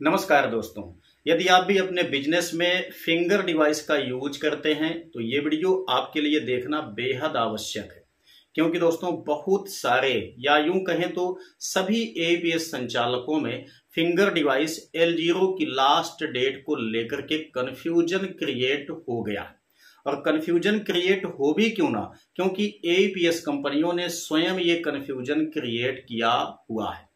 नमस्कार दोस्तों, यदि आप भी अपने बिजनेस में फिंगर डिवाइस का यूज करते हैं तो ये वीडियो आपके लिए देखना बेहद आवश्यक है। क्योंकि दोस्तों बहुत सारे या यूं कहें तो सभी एपीएस संचालकों में फिंगर डिवाइस L0 की लास्ट डेट को लेकर के कंफ्यूजन क्रिएट हो गया है। और कंफ्यूजन क्रिएट हो भी क्यों ना, क्योंकि एपीएस कंपनियों ने स्वयं ये कंफ्यूजन क्रिएट किया हुआ है।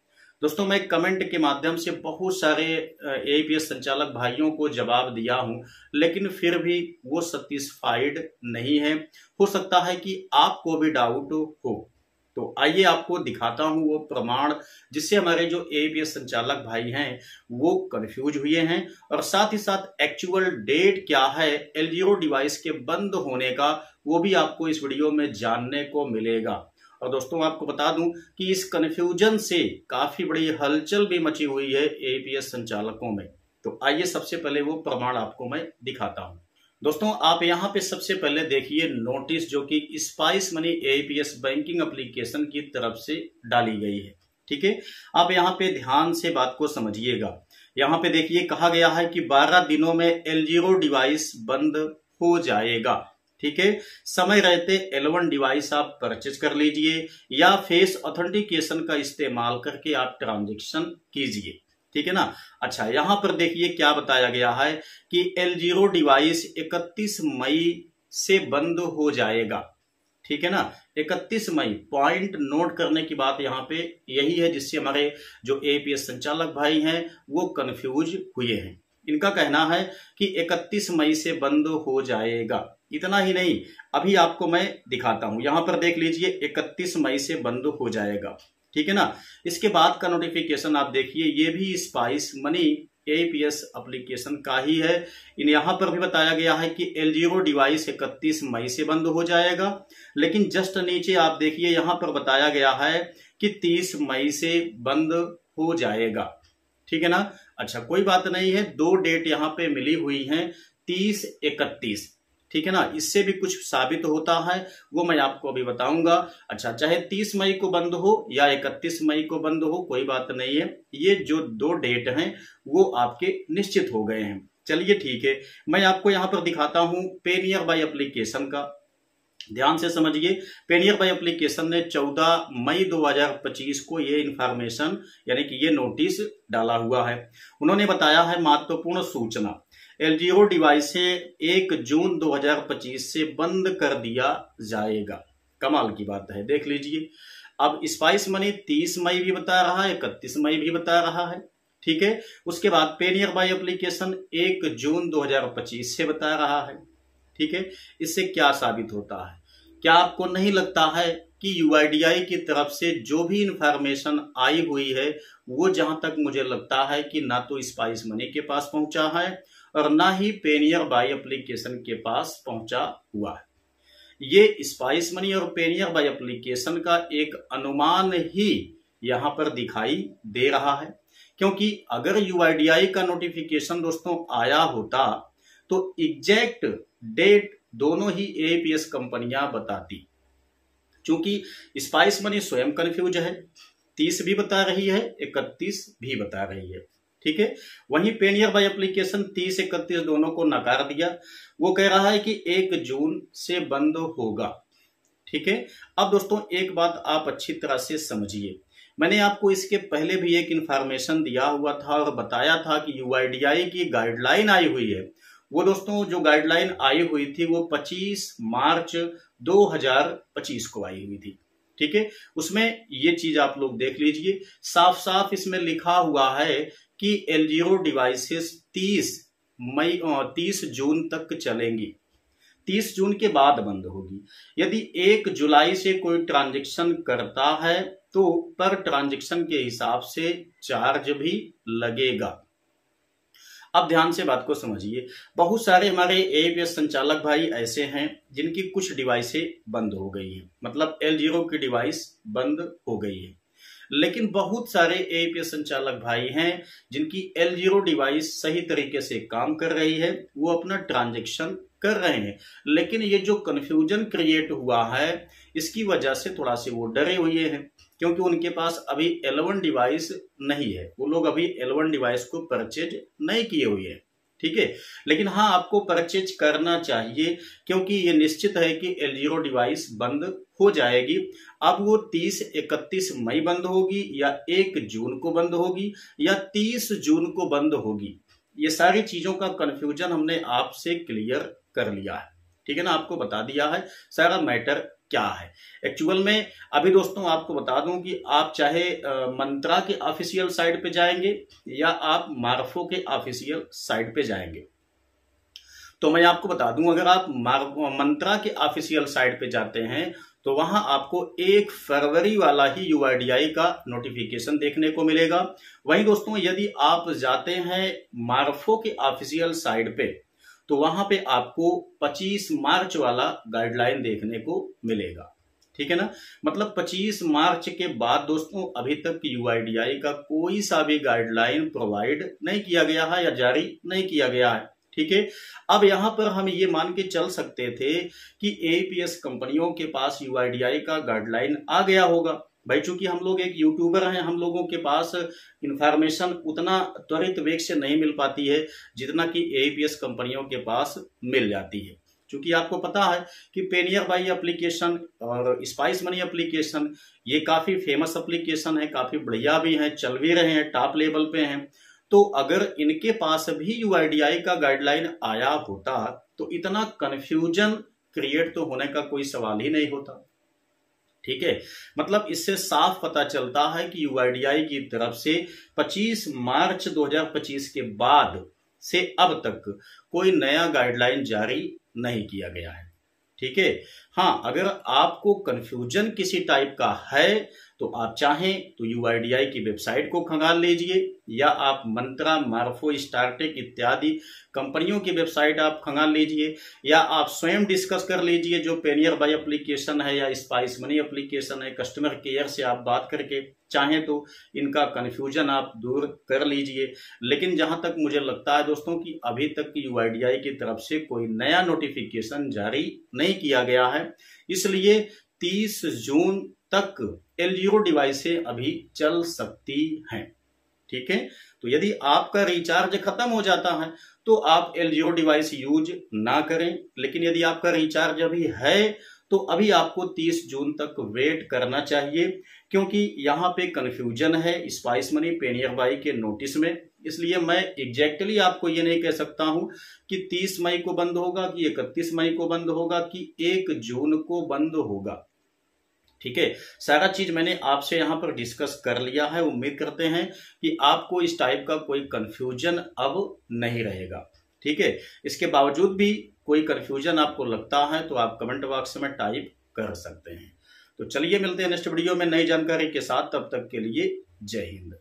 दोस्तों मैं कमेंट के माध्यम से बहुत सारे एपीएस संचालक भाइयों को जवाब दिया हूं, लेकिन फिर भी वो सेटिस्फाइड नहीं है। हो सकता है कि आपको भी डाउट हो, तो आइए आपको दिखाता हूं वो प्रमाण जिससे हमारे जो एपीएस संचालक भाई हैं वो कंफ्यूज हुए हैं, और साथ ही साथ एक्चुअल डेट क्या है L0 डिवाइस के बंद होने का वो भी आपको इस वीडियो में जानने को मिलेगा। और दोस्तों आपको बता दूं कि इस कंफ्यूजन से काफी बड़ी हलचल भी मची हुई है एपीएस संचालकों में। तो आइए सबसे पहले वो प्रमाण आपको मैं दिखाता हूं। दोस्तों आप यहां पे सबसे पहले देखिए नोटिस जो कि spice money APS banking application की तरफ से डाली गई है। ठीक है, आप यहां पे ध्यान से बात को समझिएगा। यहां पे देखिए कहा गया है कि 12 दिनों में L0 डिवाइस बंद हो जाएगा। ठीक है, समय रहते L1 डिवाइस आप परचेज कर लीजिए या फेस ऑथेंटिकेशन का इस्तेमाल करके आप ट्रांजैक्शन कीजिए। ठीक है ना। अच्छा, यहां पर देखिए क्या बताया गया है कि L0 डिवाइस 31 मई से बंद हो जाएगा। ठीक है ना, 31 मई। पॉइंट नोट करने की बात यहाँ पे यही है जिससे हमारे जो एपीएस संचालक भाई हैं वो कंफ्यूज हुए हैं। इनका कहना है कि 31 मई से बंद हो जाएगा। इतना ही नहीं, अभी आपको मैं दिखाता हूं। यहां पर देख लीजिए 31 मई से बंद हो जाएगा। ठीक है ना। इसके बाद का नोटिफिकेशन आप देखिए, ये भी स्पाइस मनी एपीएस एप्लीकेशन का ही है। यहां पर भी बताया गया है कि L0 डिवाइस 31 मई से बंद हो जाएगा, लेकिन जस्ट नीचे आप देखिए यहां पर बताया गया है कि 30 मई से बंद हो जाएगा। ठीक है ना। अच्छा, कोई बात नहीं है, दो डेट यहां पे मिली हुई हैं, 30, 31। ठीक है ना, इससे भी कुछ साबित होता है वो मैं आपको अभी बताऊंगा। अच्छा, चाहे 30 मई को बंद हो या 31 मई को बंद हो, कोई बात नहीं है, ये जो दो डेट हैं वो आपके निश्चित हो गए हैं। चलिए ठीक है, मैं आपको यहां पर दिखाता हूं पेनियर बाय एप्लीकेशन का। ध्यान से समझिए, पेनियर बाय एप्लीकेशन ने 14 मई 2025 को ये इंफॉर्मेशन यानी कि ये नोटिस डाला हुआ है। उन्होंने बताया है महत्वपूर्ण सूचना, L0 डिवाइसें 1 जून 2025 से बंद कर दिया जाएगा। कमाल की बात है, देख लीजिए। अब स्पाइस मनी 30 मई भी बता रहा है, 31 मई भी बता रहा है। ठीक है, उसके बाद पेनियर बाय एप्लीकेशन 1 जून 2025 से बता रहा है। ठीक है, इससे क्या साबित होता है? क्या आपको नहीं लगता है कि यूआईडीआई की तरफ से जो भी इंफॉर्मेशन आई हुई है वो जहां तक मुझे लगता है कि ना तो स्पाइस मनी के पास पहुंचा है और ना ही पेनियर बाय एप्लीकेशन के पास पहुंचा हुआ है। ये स्पाइस मनी और पेनियर बाय एप्लीकेशन का एक अनुमान ही यहां पर दिखाई दे रहा है, क्योंकि अगर यूआईडीआई का नोटिफिकेशन दोस्तों आया होता तो एग्जैक्ट डेट दोनों ही एपीएस कंपनियां बताती। चूंकि स्पाइस मनी स्वयं कंफ्यूज है, 30 भी बता रही है, 31 भी बता रही है। ठीक है, वहीं पेनियर बाय एप्लीकेशन 30, 31 दोनों को नकार दिया। वो कह रहा है कि 1 जून से बंद होगा। ठीक है, अब दोस्तों एक बात आप अच्छी तरह से समझिए, मैंने आपको इसके पहले भी एक इंफॉर्मेशन दिया हुआ था और बताया था कि यूआईडीआई की गाइडलाइन आई हुई है। वो दोस्तों जो गाइडलाइन आई हुई थी वो 25 मार्च 2025 को आई हुई थी। ठीक है, उसमें ये चीज आप लोग देख लीजिए, साफ साफ इसमें लिखा हुआ है कि L0 डिवाइसेस 30 जून तक चलेंगी, 30 जून के बाद बंद होगी। यदि 1 जुलाई से कोई ट्रांजैक्शन करता है तो पर ट्रांजैक्शन के हिसाब से चार्ज भी लगेगा। अब ध्यान से बात को समझिए, बहुत सारे हमारे एपीएस संचालक भाई ऐसे हैं जिनकी कुछ डिवाइसें बंद हो गई है, मतलब L0 की डिवाइस बंद हो गई है, लेकिन बहुत सारे एपीएस संचालक भाई हैं जिनकी L0 डिवाइस सही तरीके से काम कर रही है, वो अपना ट्रांजैक्शन कर रहे हैं। लेकिन ये जो कंफ्यूजन क्रिएट हुआ है इसकी वजह से थोड़ा से वो डरे हुए हैं, क्योंकि उनके पास अभी L1 डिवाइस नहीं है, वो लोग अभी L1 डिवाइस को परचेज नहीं किए हुए हैं। ठीक है, लेकिन हाँ आपको परचेज करना चाहिए, क्योंकि ये निश्चित है कि L0 डिवाइस बंद हो जाएगी। अब वो 30-31 मई बंद होगी या 1 जून को बंद होगी या 30 जून को बंद होगी, ये सारी चीजों का कंफ्यूजन हमने आपसे क्लियर कर लिया है। ठीक है ना, आपको बता दिया है सारा मैटर क्या है एक्चुअल में। अभी दोस्तों आपको बता दूं कि आप चाहे मंत्रा के ऑफिशियल साइट पे जाएंगे या आप मार्फो के ऑफिशियल साइट पे जाएंगे, तो मैं आपको बता दूं अगर आप मंत्रा के ऑफिशियल साइट पे जाते हैं तो वहां आपको 1 फरवरी वाला ही UIDAI का नोटिफिकेशन देखने को मिलेगा। वहीं दोस्तों यदि आप जाते हैं मार्फो के ऑफिशियल साइट पे तो वहां पे आपको 25 मार्च वाला गाइडलाइन देखने को मिलेगा। ठीक है ना, मतलब 25 मार्च के बाद दोस्तों अभी तक UIDAI का कोई सा भी गाइडलाइन प्रोवाइड नहीं किया गया है या जारी नहीं किया गया है। ठीक है, अब यहां पर हम ये मान के चल सकते थे कि APS कंपनियों के पास UIDAI का गाइडलाइन आ गया होगा। भाई चूंकि हम लोग एक यूट्यूबर हैं, हम लोगों के पास इंफॉर्मेशन उतना त्वरित वेग से नहीं मिल पाती है जितना कि APS कंपनियों के पास मिल जाती है। क्योंकि आपको पता है कि पेनियर बाई एप्लीकेशन और स्पाइस मनी एप्लीकेशन ये काफी फेमस एप्लीकेशन है, काफी बढ़िया भी हैं, चल भी रहे हैं, टॉप लेवल पे हैं। तो अगर इनके पास भी UIDAI का गाइडलाइन आया होता तो इतना कंफ्यूजन क्रिएट तो होने का कोई सवाल ही नहीं होता। ठीक है, मतलब इससे साफ पता चलता है कि UIDAI की तरफ से 25 मार्च 2025 के बाद से अब तक कोई नया गाइडलाइन जारी नहीं किया गया है। ठीक है, हाँ अगर आपको कंफ्यूजन किसी टाइप का है तो आप चाहें तो UIDAI की वेबसाइट को खंगाल लीजिए या आप मंत्रा, मार्फो, स्टारटेक इत्यादि कंपनियों की वेबसाइट आप खंगाल लीजिए या आप स्वयं डिस्कस कर लीजिए जो पेनियर बाई एप्लीकेशन है या स्पाइस मनी एप्लीकेशन है, कस्टमर केयर से आप बात करके चाहें तो इनका कंफ्यूजन आप दूर कर लीजिए। लेकिन जहां तक मुझे लगता है दोस्तों कि अभी तक UIDAI की तरफ से कोई नया नोटिफिकेशन जारी नहीं किया गया है, इसलिए 30 जून तक L0 डिवाइसें अभी चल सकती हैं। ठीक है, तो यदि आपका रिचार्ज खत्म हो जाता है तो आप L0 डिवाइस यूज ना करें, लेकिन यदि आपका रिचार्ज अभी है तो अभी आपको 30 जून तक वेट करना चाहिए, क्योंकि यहाँ पे कंफ्यूजन है स्पाइस मनी पेनियर बाई के नोटिस में। इसलिए मैं एग्जैक्टली आपको ये नहीं कह सकता हूं कि 30 मई को बंद होगा कि 31 मई को बंद होगा कि 1 जून को बंद होगा। ठीक है, सारा चीज मैंने आपसे यहां पर डिस्कस कर लिया है। उम्मीद करते हैं कि आपको इस टाइप का कोई कंफ्यूजन अब नहीं रहेगा। ठीक है, इसके बावजूद भी कोई कंफ्यूजन आपको लगता है तो आप कमेंट बॉक्स में टाइप कर सकते हैं। तो चलिए मिलते हैं नेक्स्ट वीडियो में नई जानकारी के साथ, तब तक के लिए जय हिंद।